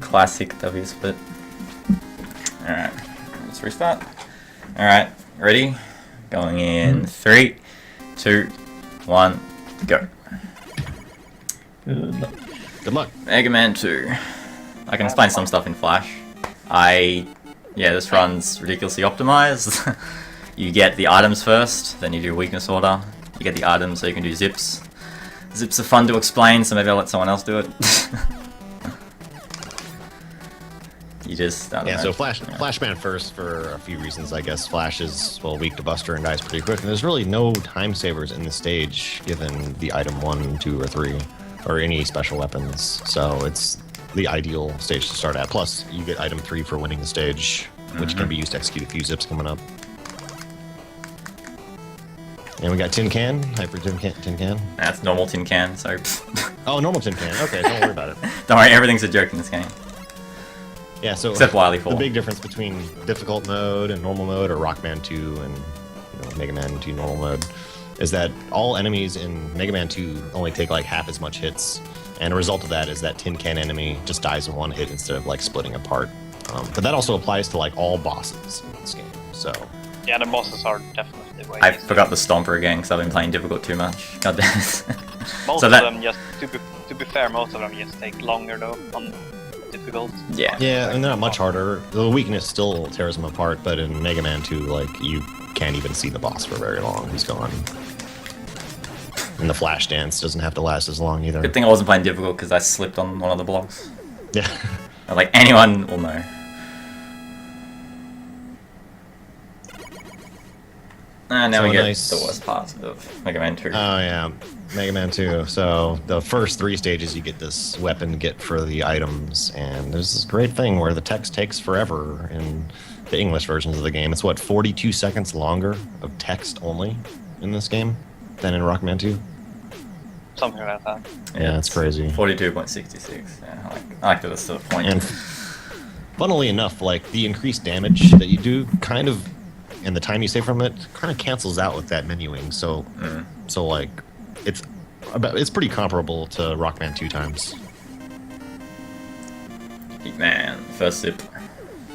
Classic W split. Alright, let's restart. Alright, ready? Going in 3, 2, 1, go. Good luck. Mega Man 2. I can explain some stuff in Flash. Yeah, this run's ridiculously optimized. You get the items first, then you do weakness order. You get the items so you can do zips. Zips are fun to explain, so maybe I'll let someone else do it. You just, I don't know. So Flashman first for a few reasons, I guess. Flash is, well, weak to Buster and dies pretty quick. And there's really no time savers in the stage given the item 1, 2, or 3, or any special weapons. So it's the ideal stage to start at. Plus, you get item 3 for winning the stage, which can be used to execute a few zips coming up. And we got Tin Can, Hyper Tin Can. That's normal Tin Can, so... Oh, normal Tin Can. Okay, don't worry about it. Don't worry, everything's a joke in this game. Yeah, so except Wily 4. The big difference between difficult mode and normal mode, or Rockman 2 and Mega Man 2 normal mode, is that all enemies in Mega Man 2 only take like half as much hits, and a result of that is that Tin Can enemy just dies in one hit instead of like splitting apart. But that also applies to like all bosses in this game. So yeah, the bosses are definitely way I easier. forgot the Stomper again because I've been playing difficult too much. God damn it. Most of them just, to be fair, most of them just take longer though on difficult. Yeah. Yeah, and they're not much harder. The weakness still tears them apart, but in Mega Man 2, like, you can't even see the boss for very long. He's gone. And the flash dance doesn't have to last as long either. Good thing I wasn't playing difficult because I slipped on one of the blocks. Yeah. Like, anyone will know. And now we get the worst part of Mega Man 2. Oh, yeah. Mega Man 2. So, the first 3 stages, you get this weapon get for the items, and there's this great thing where the text takes forever in the English versions of the game. It's, what, 42 seconds longer of text only in this game than in Rockman 2? Something like that. Yeah, it's crazy. 42.66. Yeah, I like that it's to the point. And funnily enough, like, the increased damage that you do kind of, and the time you save from it, kind of cancels out with that menuing. So, so like, it's pretty comparable to Rockman 2 times. Man, first zip.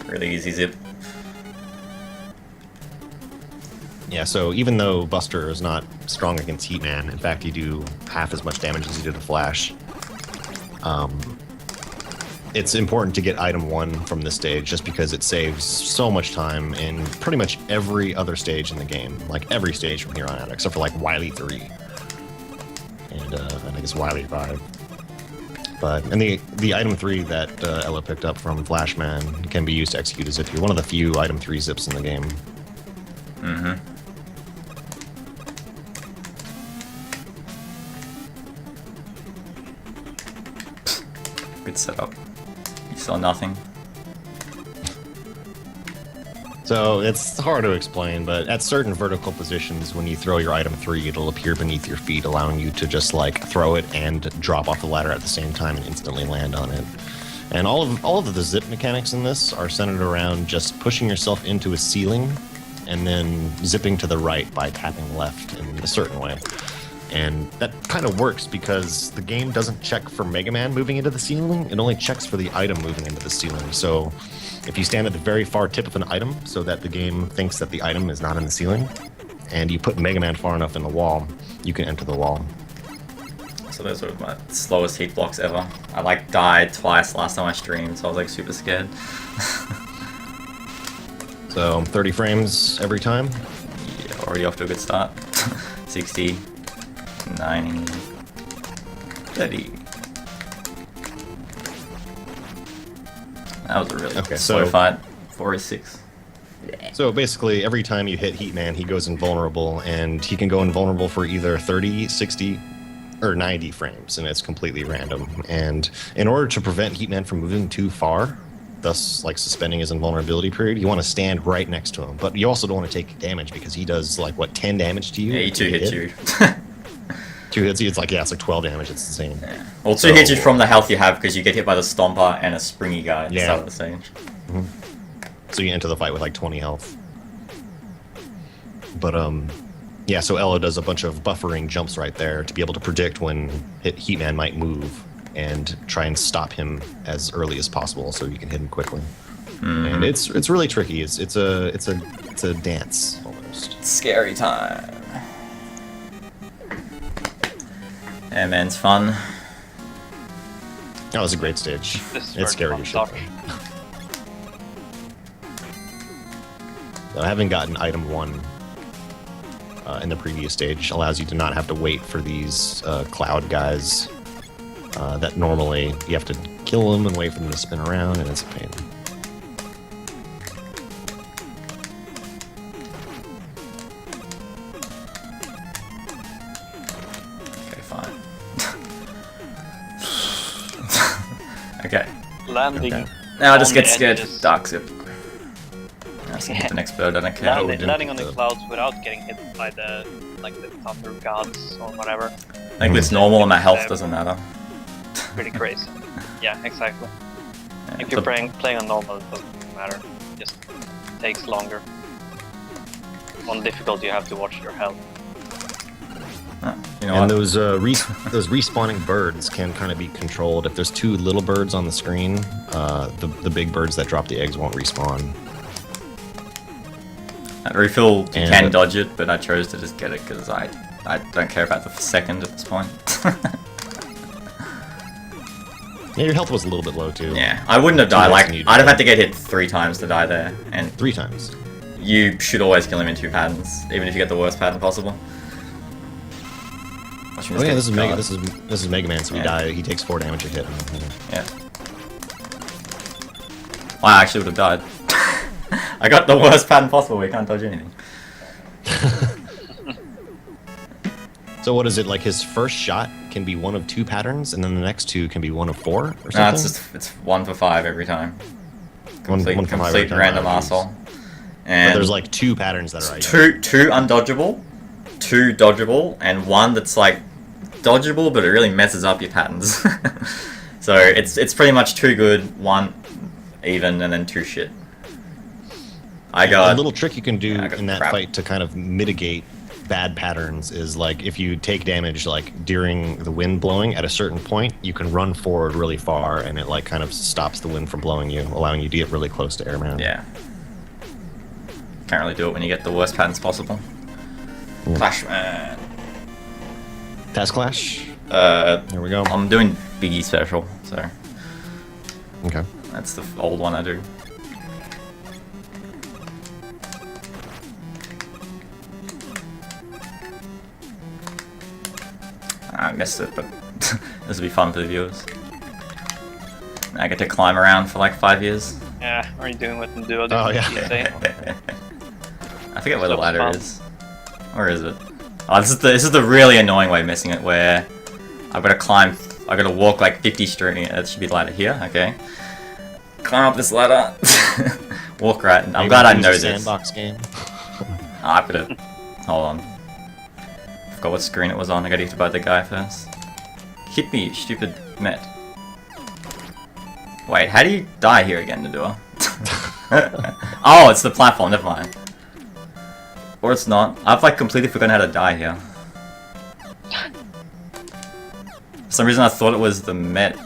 Really easy zip. Yeah, so even though Buster is not strong against Heatman, in fact, you do half as much damage as you did to Flash. It's important to get item 1 from this stage just because it saves so much time in pretty much every other stage in the game. Like every stage from here on out, except for like Wily 3. And I guess Wily 5. But, and the item 3 that Ella picked up from Flashman can be used to execute a zip. You're one of the few item 3 zips in the game. Good setup. You saw nothing. So it's hard to explain, but at certain vertical positions, when you throw your item 3, it'll appear beneath your feet, allowing you to just like throw it and drop off the ladder at the same time and instantly land on it. And all of the zip mechanics in this are centered around just pushing yourself into a ceiling and then zipping to the right by tapping left in a certain way. And that kind of works because the game doesn't check for Mega Man moving into the ceiling, it only checks for the item moving into the ceiling. So if you stand at the very far tip of an item so that the game thinks that the item is not in the ceiling, and you put Mega Man far enough in the wall, you can enter the wall. So those were my slowest heat blocks ever. I like died twice last time I streamed, so I was like super scared. So 30 frames every time? Yeah, already off to a good start. 60, 90, 30. That was a really slow fight. 4-6. Yeah. So basically, every time you hit Heatman, he goes invulnerable, and he can go invulnerable for either 30, 60, or 90 frames, and it's completely random. And in order to prevent Heatman from moving too far, thus like suspending his invulnerability period, you want to stand right next to him. But you also don't want to take damage because he does like, what, 10 damage to you? Yeah, he 2 hits you. 2 hits you, it's like, yeah, it's like 12 damage, it's insane. Yeah. Well, 2 hits you from the health you have because you get hit by the Stomper and a springy guy at the start of the stage. So you enter the fight with like 20 health. But yeah, so Ella does a bunch of buffering jumps right there to be able to predict when Heatman might move. and try and stop him as early as possible so you can hit him quickly. And it's really tricky. It's a dance almost. Scary time. Yeah, man, it's fun. That was a great stage. This is It's scary very as fun shit. stuff. Having gotten item 1 in the previous stage allows you to not have to wait for these cloud guys that normally you have to kill them and wait for them to spin around, and it's a pain. Okay, fine. Okay. Landing. Okay. Now I just on get the scared. edges. Dark zip. Let's get the next bird. I don't care. Landing on the the- clouds without getting hit by the thunder gods or whatever. I think it's normal and my health doesn't matter. Pretty crazy. Yeah, exactly. Yeah, If you're the- playing on normal, it doesn't matter. Just takes longer. On difficult, you have to watch your health. you know And what? those those respawning birds can kind of be controlled. If there's 2 little birds on the screen, the big birds that drop the eggs won't respawn. At refill, you And- can dodge it, but I chose to just get it because I don't care about the second at this point. Yeah, your health was a little bit low too. Yeah, I wouldn't have died. Two Like, hits and you'd I'd have die. had to get hit 3 times to die there, and 3 times. you should always kill him in 2 patterns, even if you get the worst pattern possible. Watch me Oh just yeah, get this is Mega. God. This is Mega Man. So Yeah. he takes 4 damage a hit. Yeah. Well, I actually would have died. I got the worst pattern possible. We can't dodge anything. So what is it like? His first shot can be one of 2 patterns, and then the next 2 can be one of 4 or something. No, it's 1 for 5 every time. One for 5 Complete every time. random Oh, geez. asshole. But And there's like 2 patterns that are two undodgeable, 2 dodgeable, and 1 that's like dodgeable, but it really messes up your patterns. So it's pretty much 2 good, 1 even, and then 2 shit. I A got little trick you can do I got in that crap. fight to kind of mitigate bad patterns is like if you take damage like during the wind blowing at a certain point, you can run forward really far, and it like kind of stops the wind from blowing you, allowing you to get really close to Airman. yeah. Can't really do it when you get the worst patterns possible. Yeah. Clash man. Task Clash. There There we go. I'm doing Biggie special, so Okay. that's the old one I do. I missed it, but this will be fun for the viewers. I get to climb around for like 5 years. Yeah, are you doing what the duo do? Oh, yeah. I forget where the That was ladder fun. is. Where is it? Oh, this is the really annoying way of missing it, where I've got to climb. I've got to walk like 50 straight. That should be the ladder here. Okay. Climb up this ladder. Walk right. I'm Maybe glad I use know a this. Sandbox game. I've got to. Hold on. Forgot what screen it was on. I got to hit by the guy first. Hit me, you stupid Met. Wait, how do you die here again, Nadua? Oh, it's the platform. Never mind. Or it's not. I've like completely forgotten how to die here. For some reason I thought it was the Met.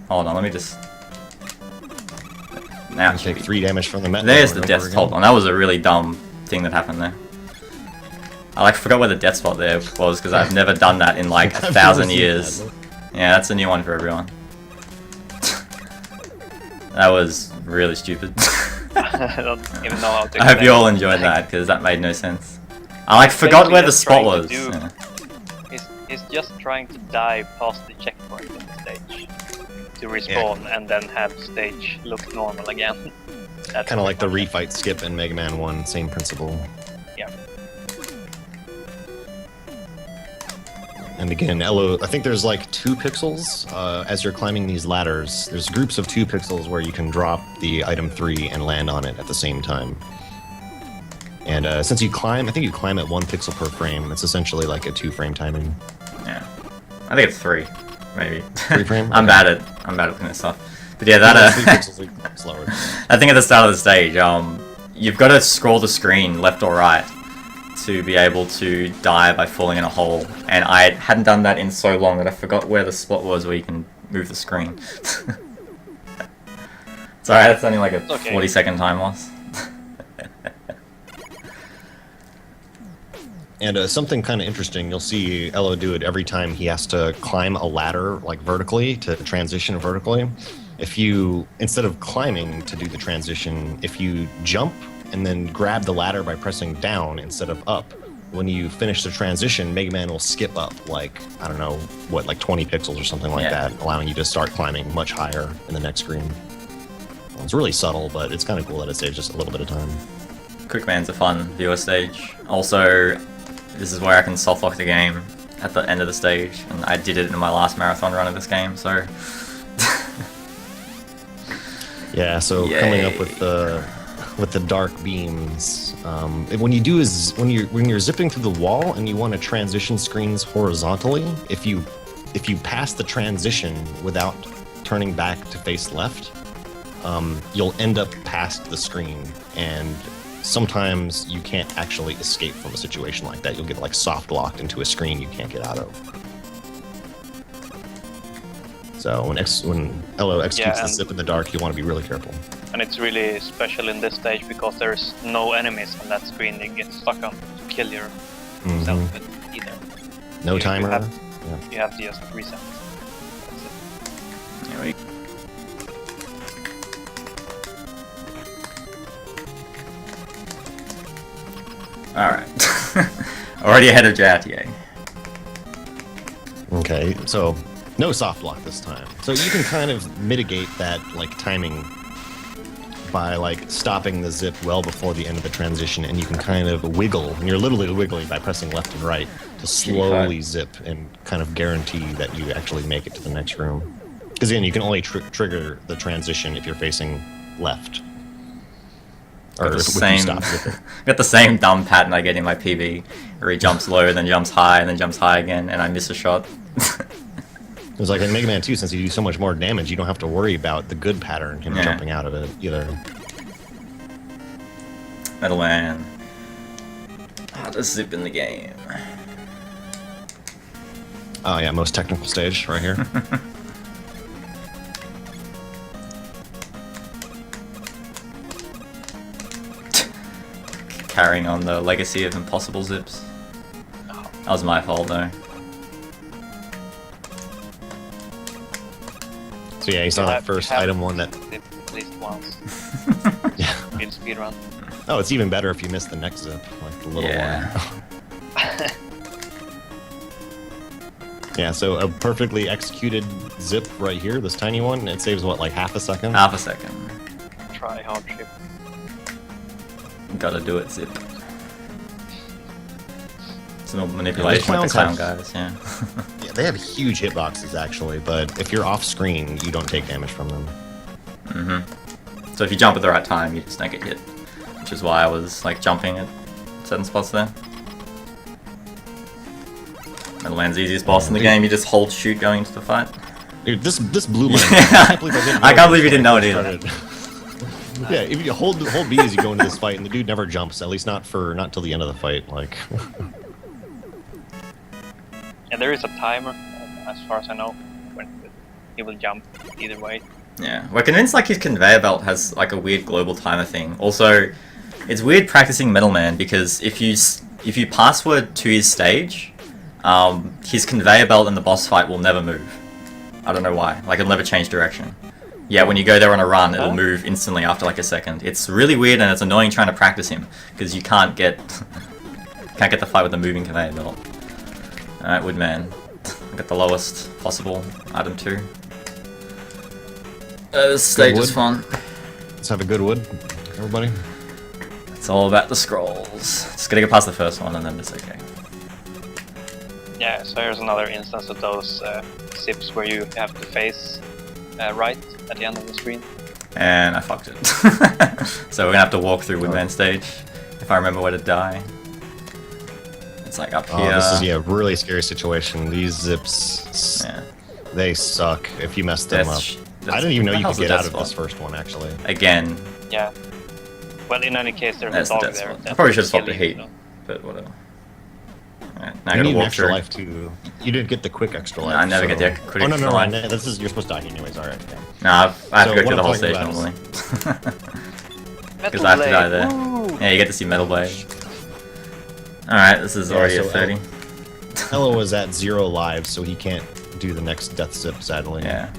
Hold on, let me just... Now You it should take be... 3 damage from the Met. There's over the and death over spot. again. Hold on, that was a really dumb thing that happened there. I like forgot where the death spot there was because I've never done that in like I've never 1,000 seen years. that. Yeah, that's a new one for everyone. That was really stupid. I don't even know how to I hope you all explain it. enjoyed that because that made no sense. I like forgot where the spot was. Yeah. He's just trying to die past the checkpoint in the stage to respawn and then have the stage look normal again. That's Kind of like the pretty refight skip in Mega Man 1, same principle. much- Yeah. And again, Elo, I think there's like 2 pixels as you're climbing these ladders. There's groups of 2 pixels where you can drop the item 3 and land on it at the same time. And since you climb, I think you climb at 1 pixel per frame. It's essentially like a 2-frame timing. Yeah. I think it's 3, maybe. 3 frame? I'm bad at looking at stuff. But yeah, that 3 pixels is slower. I think at the start of the stage, you've got to scroll the screen left or right to be able to die by falling in a hole, and I hadn't done that in so long that I forgot where the spot was where you can move the screen. Sorry, that's only like a 40-second time loss. And something kind of interesting, you'll see Ello do it every time he has to climb a ladder, like vertically, to transition vertically. If you, instead of climbing to do the transition, if you jump and then grab the ladder by pressing down instead of up, when you finish the transition, Mega Man will skip up, like, I don't know, what, like 20 pixels or something like that, allowing you to start climbing much higher in the next screen. Well, it's really subtle, but it's kind of cool that it saves just a little bit of time. Quick Man's a fun viewer stage. Also, this is where I can softlock the game at the end of the stage, and I did it in my last marathon run of this game, so... Yeah, so coming up with the dark beams, when you're zipping through the wall and you want to transition screens horizontally, if you pass the transition without turning back to face left, you'll end up past the screen, and sometimes you can't actually escape from a situation like that. You'll get like soft locked into a screen you can't get out of. So when Ello executes the zip in the dark, you want to be really careful. And it's really special in this stage because there's no enemies on that screen you get stuck on to kill yourself with either. No timer. You have to just reset. That's it. Here we Alright. Already ahead of JRTA. Okay, so no soft lock this time. So you can kind of mitigate that like timing by like stopping the zip well before the end of the transition, and you can kind of wiggle, and you're literally wiggling by pressing left and right to slowly zip and kind of guarantee that you actually make it to the next room. Because again, you can only trigger the transition if you're facing left. Or got the if same, you stop zipping. got the same dumb pattern I get in my PB, where he jumps low, then jumps high, and then jumps high again, and I miss a shot. It was like in Mega Man 2, since you do so much more damage, you don't have to worry about the good pattern, him jumping out of it, either. Metal Man. Hardest zip in the game. Oh yeah, most technical stage right here. Carrying on the legacy of impossible zips. That was my fault though. So yeah, you saw that first item one that... At least once. Yeah. In speedrun. Oh, it's even better if you miss the next zip, like the little one. Yeah, so a perfectly executed zip right here, this tiny one, it saves what, like half a second? Half a second. Try hardship. Gotta do it, zip. It's no manipulation like the clown guys, yeah. Yeah, they have huge hitboxes actually, but if you're off screen, you don't take damage from them. Mm-hmm. So if you jump at the right time, you just don't get hit. Which is why I was like jumping at certain spots there. Metal Man's easiest boss in the game, you just hold shoot going into the fight. Dude, this blew my mind. I can't believe you didn't know it either. Yeah, if you hold B as you go into this fight, and the dude never jumps, at least not till the end of the fight, like. And there is a timer, as far as I know, when he will jump either way. Yeah, we're convinced like his conveyor belt has like a weird global timer thing. Also, it's weird practicing Metal Man because if you password to his stage, his conveyor belt in the boss fight will never move. I don't know why. Like it'll never change direction. Yeah, when you go there on a run, it'll move instantly after like a second. It's really weird and it's annoying trying to practice him because you can't get the fight with the moving conveyor belt. Alright, Woodman. I got the lowest possible item 2. This stage is fun. Let's have a good wood, everybody. It's all about the scrolls. Just gotta get past the first one and then it's okay. Yeah, so here's another instance of those zips where you have to face right at the end of the screen. And I fucked it. So we're gonna have to walk through Woodman stage if I remember where to die. It's like up here. This is a really scary situation. These zips, they suck if you mess them up. I didn't even know you could get out of this first one, actually. Again. Yeah. Well, in any case, there's a dog there. I probably should have swapped the heat, but whatever. Alright, now I You gotta need an walk extra through. life too. You didn't get the quick extra life. I never so... get the quick Oh no, extra no, life. no, this is you're supposed to die anyways. All right. Yeah. Nah, I have So to go what through the I'm whole talking stage about normally. Metal Because I have to die Blade, there. woo! Yeah, you get to see Metal Blade. Alright, this is Yeah, already so at 30. Ella was at 0 lives, so he can't do the next death zip, sadly. Yeah.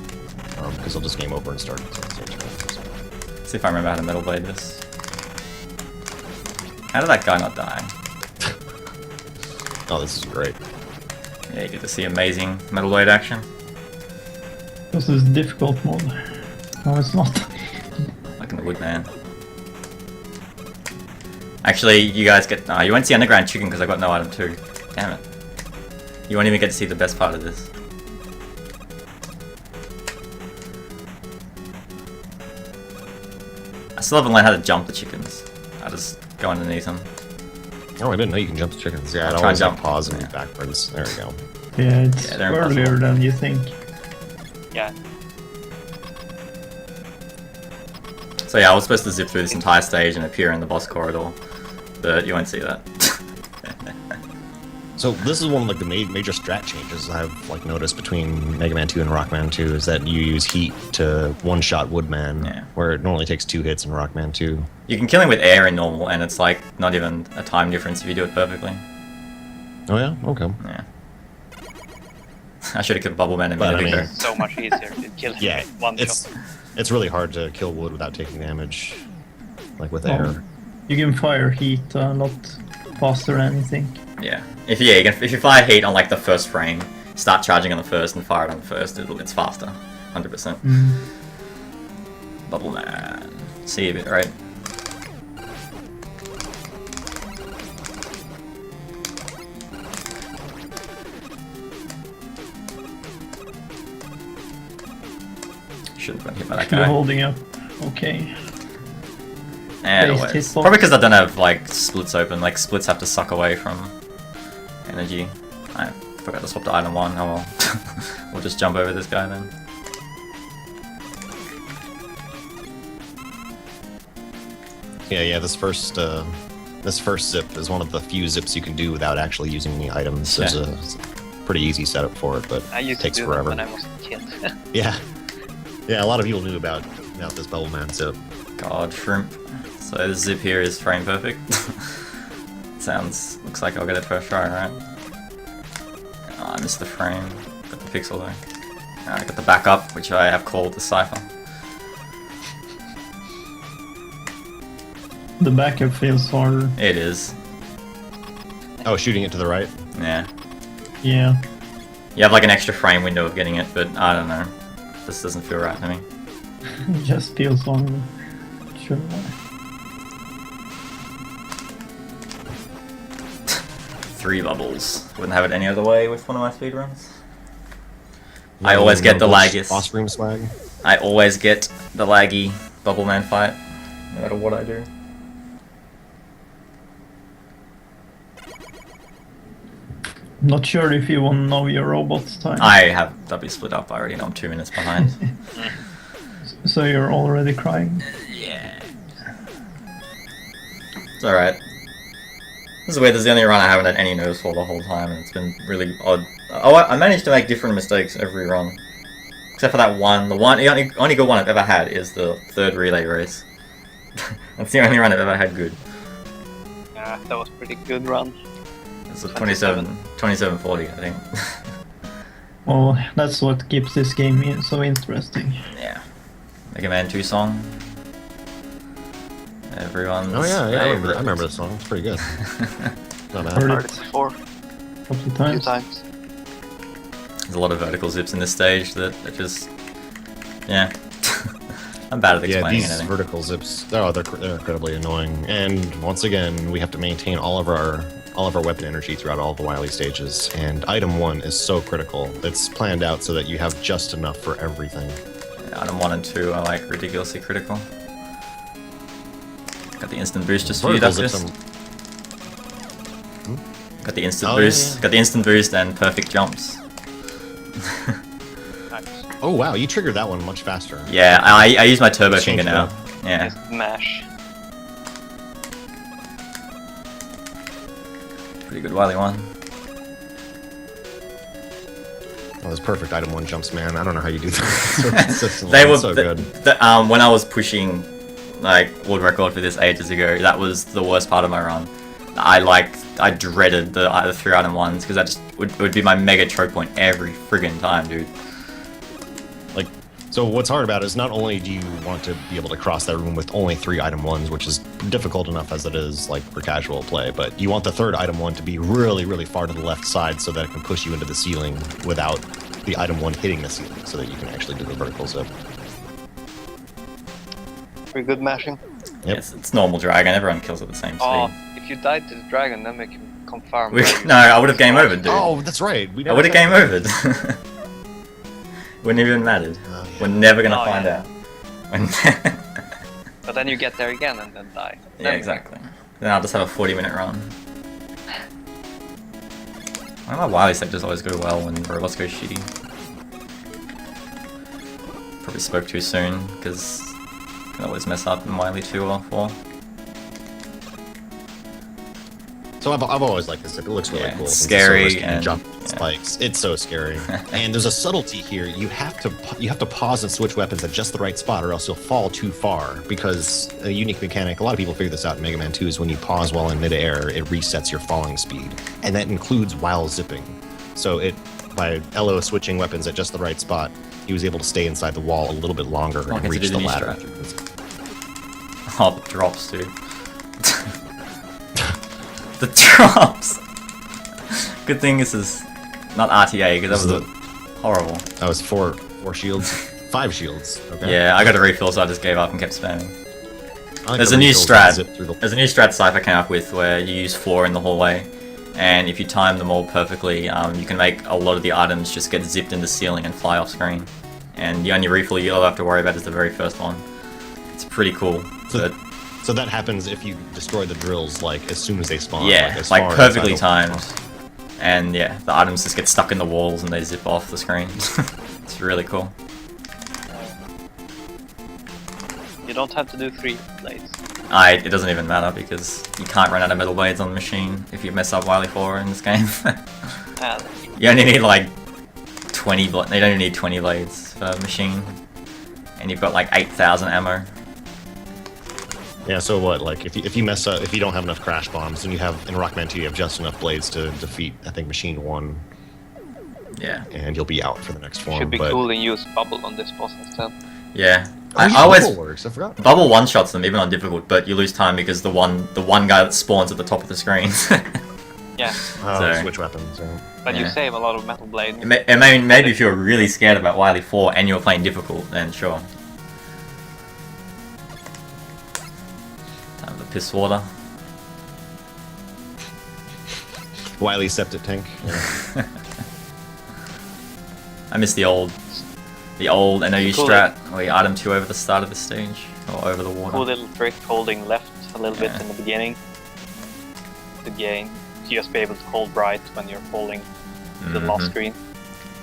Because he'll just game over and start. Let's see if I remember how to Metal Blade this. How did that guy not die? Oh, this is great. Yeah, you get to see amazing Metal Blade action. This is difficult mode. No, it's not. Like in the Woodman. Actually, you guys get... you won't see Underground Chicken because I got no item too. Damn it. You won't even get to see the best part of this. I still haven't learned how to jump the chickens. I just go underneath them. Oh, I didn't know you can jump the chickens. Yeah, I'll I'd try always and like jump. pause and Yeah. move backwards. There we go. Yeah, it's Yeah, they're earlier impossible. than you think. Yeah. So yeah, I was supposed to zip through this entire stage and appear in the boss corridor, but you won't see that. So this is one of like the major strat changes I've like noticed between Mega Man 2 and Rockman 2 is that you use heat to one-shot Woodman, Yeah. where it normally takes 2 hits in Rockman 2. You can kill him with air in normal, and it's like not even a time difference if you do it perfectly. Oh yeah, okay. Yeah. I should have killed Bubble Man a But, minute I mean- ago. So much easier to kill Yeah, him with one it's shot. it's really hard to kill wood without taking damage, like with Oh. air. You can fire heat a lot faster than anything. Yeah. If you fire heat on like the first frame, start charging on the first and fire it on the first, it's faster. 100%. Bubble Man. See a bit, right? Shouldn't have been hit by that You're guy. holding up. Okay. And Based hitbox. probably because I don't have like splits open. Like splits have to suck away from energy. I forgot to swap to item 1. Oh well. We'll just jump over this guy then. Yeah, this first zip is one of the few zips you can do without actually using any items. There's Yeah. a pretty easy setup for it, but I used takes to do forever. that when I was a kid. Yeah, a lot of people knew about this Bubble Man zip. God, shrimp. So this zip here is frame perfect. Looks like I'll get it first try, right? Oh, I missed the frame. Got the pixel though. I got the backup, which I have called the cipher. The backup feels harder. It is. Oh, shooting it to the right. Yeah. Yeah. You have like an extra frame window of getting it, but I don't know. This doesn't feel right to me. It just feels longer. Sure. Three bubbles. Wouldn't have it any other way with one of my speedruns. I always get the laggiest. Boss room swag. I always get the laggy Bubble Man fight, no matter what I do. Not sure if you want to know your robot's time. I have W split up. I already know I'm 2 minutes behind. So you're already crying. Yeah. It's alright. This is weird. This is the only run I haven't had any nerves for the whole time, and it's been really odd. Oh, I managed to make different mistakes every run. Except for that one. The only good one I've ever had is the third relay race. That's the only run I've ever had good. Yeah, that was pretty good run. It's a 2740, I think. Well, that's what keeps this game so interesting. Yeah. Mega Man 2 song. Everyone's Oh yeah, I favorite. remember this song. It's pretty good. Not bad. Heard Heard it it before, a couple of a few times. times. There's a lot of vertical zips in this stage that are just... Yeah. I'm bad at Yeah, explaining these anything. vertical zips, they're incredibly annoying. And once again, we have to maintain all of our weapon energy throughout all the Wily stages. And item 1 is so critical. It's planned out so that you have just enough for everything. Yeah, item 1 and 2 are like ridiculously critical. Got the instant boost just for you, Vertical Duchess. zips, Got the instant Oh, yeah, boost. yeah. Got the instant boost and perfect jumps. Nice. oh wow, you triggered that one much faster. Yeah, I use my turbo Change finger now. that. Yeah. Just mash. Pretty good Wily one. Oh, those perfect item 1 jumps, man. I don't know how you do that so consistently. They were so good. When I was pushing like world record for this ages ago, that was the worst part of my run. I dreaded the 3 item ones because that just would be my mega choke point every friggin' time, dude. Like, so what's hard about it is not only do you want to be able to cross that room with only 3 item 1s, which is difficult enough as it is, like, for casual play, but you want the 3rd item 1 to be really, really far to the left side so that it can push you into the ceiling without the item 1 hitting the ceiling, so that you can actually do the vertical zip. Pretty good mashing. Yep. Yes, it's normal dragon. Everyone kills at the same speed. Oh, if you died to the dragon, then we can confirm. No, I would have game over, dude. Oh, that's right. I would have game overed. Wouldn't even mattered. Oh, yeah. We're never gonna Oh, find yeah. out. But then you get there again and then die. Yeah, exactly. Then I'll just have a 40-minute run. Why do my Wily sectors always go well when robots go shitty? Probably spoke too soon, because I can always mess up in Wily 2 or 4. So I've always liked this. It looks really Yeah, cool. it's Since scary it's so risky to and- jump yeah. spikes. It's so scary. And there's a subtlety here. You have to pause and switch weapons at just the right spot, or else you'll fall too far. Because a unique mechanic, a lot of people figure this out in Mega Man 2, is when you pause while in midair, it resets your falling speed, and that includes while zipping. So by Ello switching weapons at just the right spot, he was able to stay inside the wall a little bit longer I and get to reach do the the new ladder. Oh, the drops, dude. The drops! Good thing this is not RTA, because that was horrible. That was four shields, 5 shields. Okay. Yeah, I got a refill, so I just gave up and kept spamming. I like There's the a new refills strat. that zip through the- There's a new strat Cypher came up with where you use 4 in the hallway, and if you time them all perfectly, you can make a lot of the items just get zipped in the ceiling and fly off screen. And the only refill you'll have to worry about is the very first one. It's pretty cool. But So that happens if you destroy the drills, like, as soon as they spawn. yeah, as like far perfectly inside the- timed. And yeah, the items just get stuck in the walls and they zip off the screen. It's really cool. You don't have to do 3 blades. It doesn't even matter because you can't run out of metal blades on the machine if you mess up Wily 4 in this game. And You only need like 20 blades. You don't need 20 blades per machine. And you've got like 8,000 ammo. Yeah, so what, like, if you mess up, if you don't have enough crash bombs, then you have, in Rockman 2, you have just enough blades to defeat, I think, Machine 1, Yeah. and you'll be out for the next form. should be but... cool and use bubble on this boss instead. Yeah. Oh, I yeah, always Bubble works, I forgot. Bubble one-shots them even on difficult, but you lose time because the one guy that spawns at the top of the screen. Yeah, Oh, So- switch weapons. Yeah. but you Yeah. save a lot of metal blade. Maybe if you're really scared about Wily 4 and you're playing difficult, then sure. Time for piss water. Wily septic tank. Yeah. I miss the old NOU Cool. strat where you item 2 over the start of the stage or over the water. Cool little trick holding left a little bit Yeah. in the beginning to gain. To just be able to hold right when you're falling to the last Mhm. screen.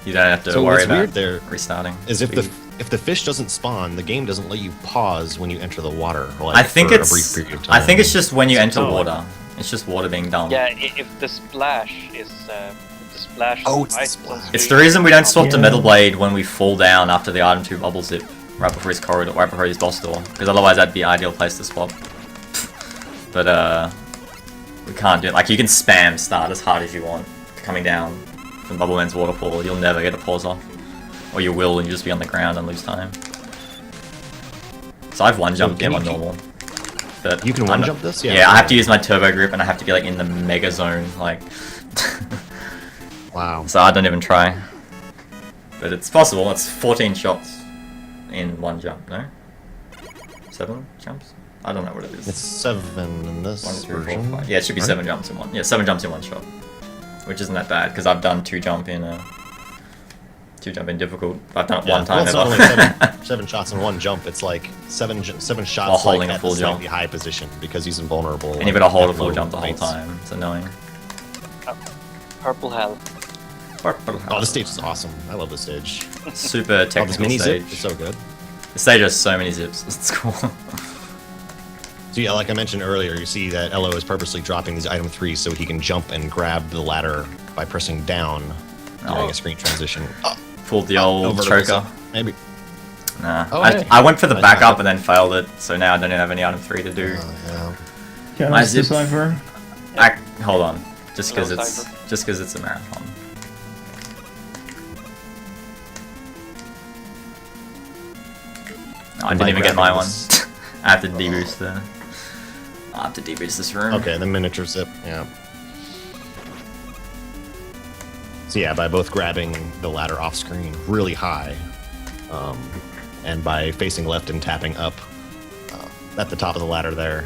You don't have to So worry what's about weird there restarting. is if Speed. the fish doesn't spawn, the game doesn't let you pause when you enter the water. Like, I think for it's a brief period of time. I think it's just when you enter So, like- water. It's just water being dumb. Yeah, if the splash is Oh, it's the right splash. on It's the screen, reason we don't swap to Yeah. Metal Blade when we fall down after the item 2 bubble zip right before his corridor, right before his boss door, because otherwise that'd be ideal place to swap. But we can't do it. Like you can spam start as hard as you want coming down from Bubbleman's waterfall. You'll never get a pause off, or you will and you just be on the ground and lose time. So I've one jumped in can on you- normal. But You can I'm one not- jump this? Yeah, I have to use my turbo grip and I have to be like in the mega zone, like. Wow. So I don't even try. But it's possible. It's 14 shots in one jump, no? 7 jumps? I don't know what it is. It's 7 in this 1, 2, 4, version. 5. Yeah, it should be right? 7 jumps in one. Yeah, 7 jumps in one shot. Which isn't that bad, because I've done 2 jump in difficult. I've done it one time Well, it's not ever. only 7 shots in one jump. It's like 7 shots While holding like, a at full the slightly jump. high position because he's invulnerable. And you've got to hold a at full low jump the whole heights. time. It's annoying. Purple hell. Oh, this stage is awesome. I love this stage. Super Oh, this technical mini stage. zip is so good. The stage has so many zips. It's cool. So Yeah, like I mentioned earlier, you see that Ello is purposely dropping these item 3s so he can jump and grab the ladder by pressing down during a screen transition. Pulled the old vertical choker. zip, maybe. Nah. Oh, I, hey. I went for the Nice backup backup. and then failed it, so now I don't even have any item 3 to do. Yeah. Careless zip- Decipher. Hold on. Just Hello, because it's a marathon. No, I didn't even get my one. I have to deboost the. I have to deboost this room. Okay, the miniature zip, yeah. So yeah, by both grabbing the ladder off screen really high, and by facing left and tapping up at the top of the ladder there,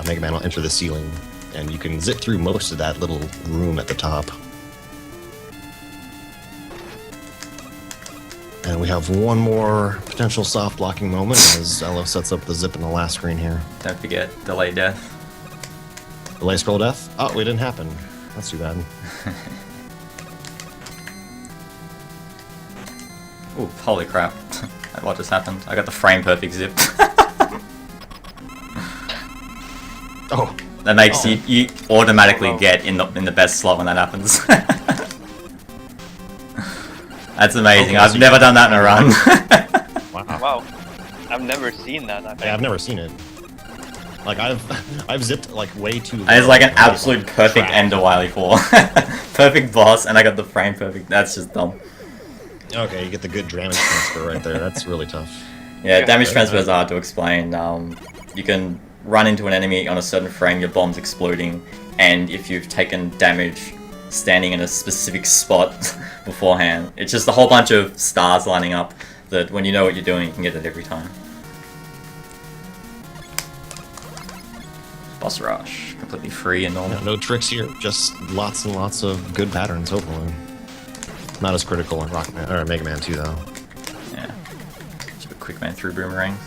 Mega Man will enter the ceiling, and you can zip through most of that little room at the top. And we have one more potential soft blocking moment as Elo sets up the zip in the last screen here. Don't forget delay death. Delay scroll death? Oh, it didn't happen. That's too bad. Ooh, holy crap! What just happened? I got the frame perfect zip. Oh, That makes you automatically get in the best slot when that happens. That's amazing. Okay, I've so never done that in a run. wow. Wow. I've never seen that, I think. Yeah, I've never seen it. Like I've zipped like way too low. And it's like an Like, absolute perfect trash. end to Wily 4. Perfect boss, and I got the frame perfect. That's just dumb. Okay, you get the good damage transfer right there. That's really tough. Yeah, Yeah, damage okay. transfers are hard to explain. You can run into an enemy on a certain frame, your bomb's exploding, and if you've taken damage standing in a specific spot beforehand, it's just a whole bunch of stars lining up that when you know what you're doing, you can get it every time. Boss rush, completely free and normal. Yeah, no tricks here. Just lots and lots of good patterns. Hopefully, not as critical in Rockman or Mega Man 2 though. Yeah. Just a quick man through boomerangs.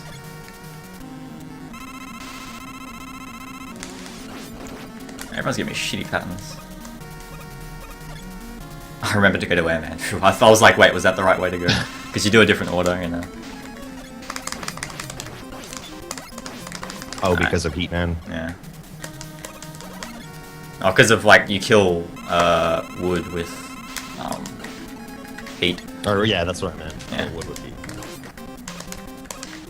Everyone's giving me shitty patterns. I remember to go to air, man. Phew, I was like, wait, was that the right way to go? Because you do a different order, you know. Oh, because of Heatman. Yeah. Oh, because of like you kill wood with heat. Or yeah, that's what I meant. Yeah. Wood would be.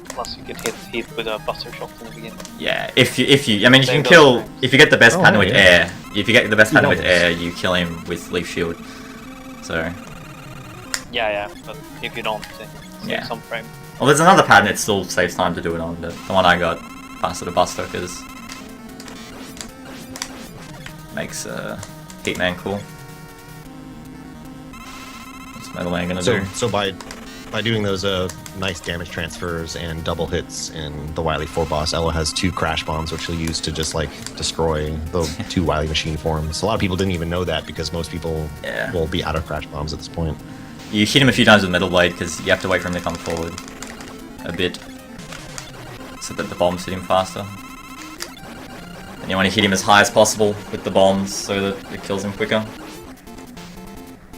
Plus you get hit with a buster shot in the beginning. Yeah, if you, I mean, you Same can kill goes. if you get the best Oh, pattern with yeah. air. If you get the best pattern with knows? air, you kill him with leaf shield. So, Yeah, but if you don't, then save Yeah. some frame. well, there's another pattern it still saves time to do it on, but the one I got faster to buster because makes Hitman cool. What's Metal Man gonna do? So by doing those nice damage transfers and double hits in the Wily 4 boss, Ella has 2 crash bombs, which he'll use to just like destroy the 2 Wily machine forms. A lot of people didn't even know that because most people Yeah. will be out of crash bombs at this point. You hit him a few times with Metal Blade because you have to wait for him to come forward a bit so that the bombs hit him faster. And you want to hit him as high as possible with the bombs so that it kills him quicker.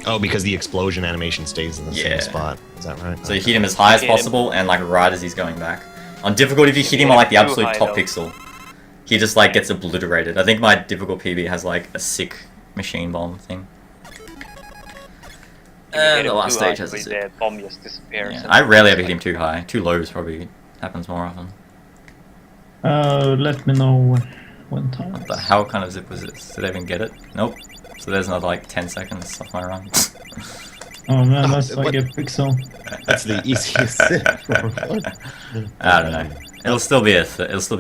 Oh, because the explosion animation stays in the Yeah. same spot. Is that right? So you hit him as high as Hit him. possible and like right as he's going back. On difficult, if you hit him on like the Too absolute high, top though. pixel, he just like gets obliterated. I think my difficult PB has like a sick machine bomb thing. If you hit And the him last too stage high, has a the zip. bomb just disappears. Yeah, and I rarely it's ever hit him like- too high. Too low is probably happens more often. Let me know when time. What the hell kind of zip was this? Did I even get it? Nope. So there's another like 10 seconds off my run. Oh man, that's what- like a pixel. That's the easiest zip. I don't know. It'll still be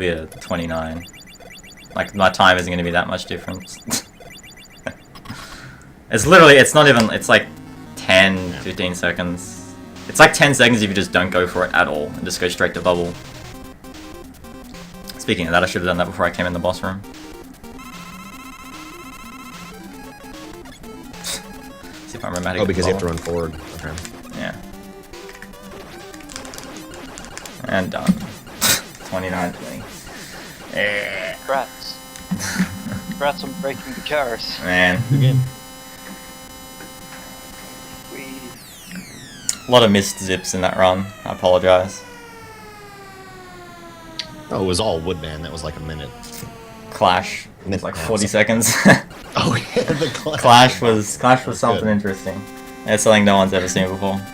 a 29. Like my time isn't going to be that much different. It's not even, it's like 10, 15 seconds. It's like 10 seconds if you just don't go for it at all and just go straight to bubble. Speaking of that, I should have done that before I came in the boss room. See if I remember how to Oh, get because the you have to bubble. run forward. Okay. Yeah. And done. 29-20. Yeah. Congrats. Congrats on breaking the cars. Man. Again. We A lot of missed zips in that run. I apologize. Oh, it was all Woodman. That was like a minute. Clash. It's like 40 seconds. Oh yeah, the Clash was something good. interesting. It's something no one's ever seen before. Like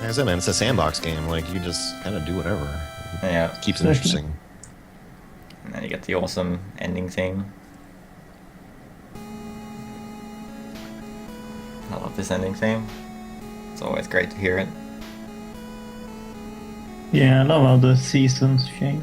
I said, man, it's a sandbox game. Like you just kind of do whatever. Yeah. It keeps it interesting. And then you get the awesome ending theme. I love this ending theme. It's always great to hear it. Yeah, I love how the seasons change.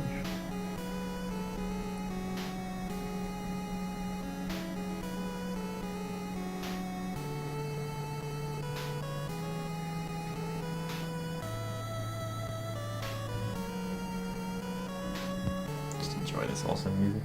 Just enjoy this awesome music.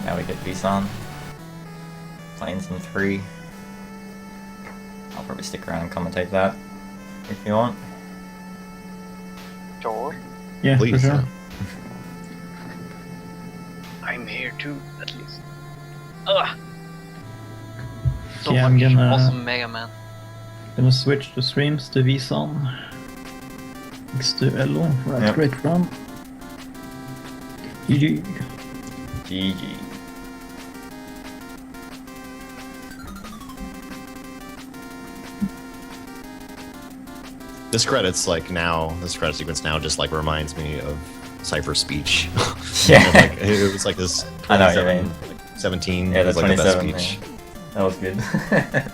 Now we get Visan. Playing some 3. I'll probably stick around and commentate that if you want. Sure. Yeah, Please. for sure. I'm here too, at least. Ugh. So Yeah, I'm much gonna- awesome Mega Man. Gonna switch the streams to Visan. Next to Elo for a Yep. great run. GG. GG. This credit sequence now just like reminds me of Cypher's speech. Yeah. Like, it was like this I know what you mean. 17 Yeah, the was like the best 27. speech. Yeah. That was good.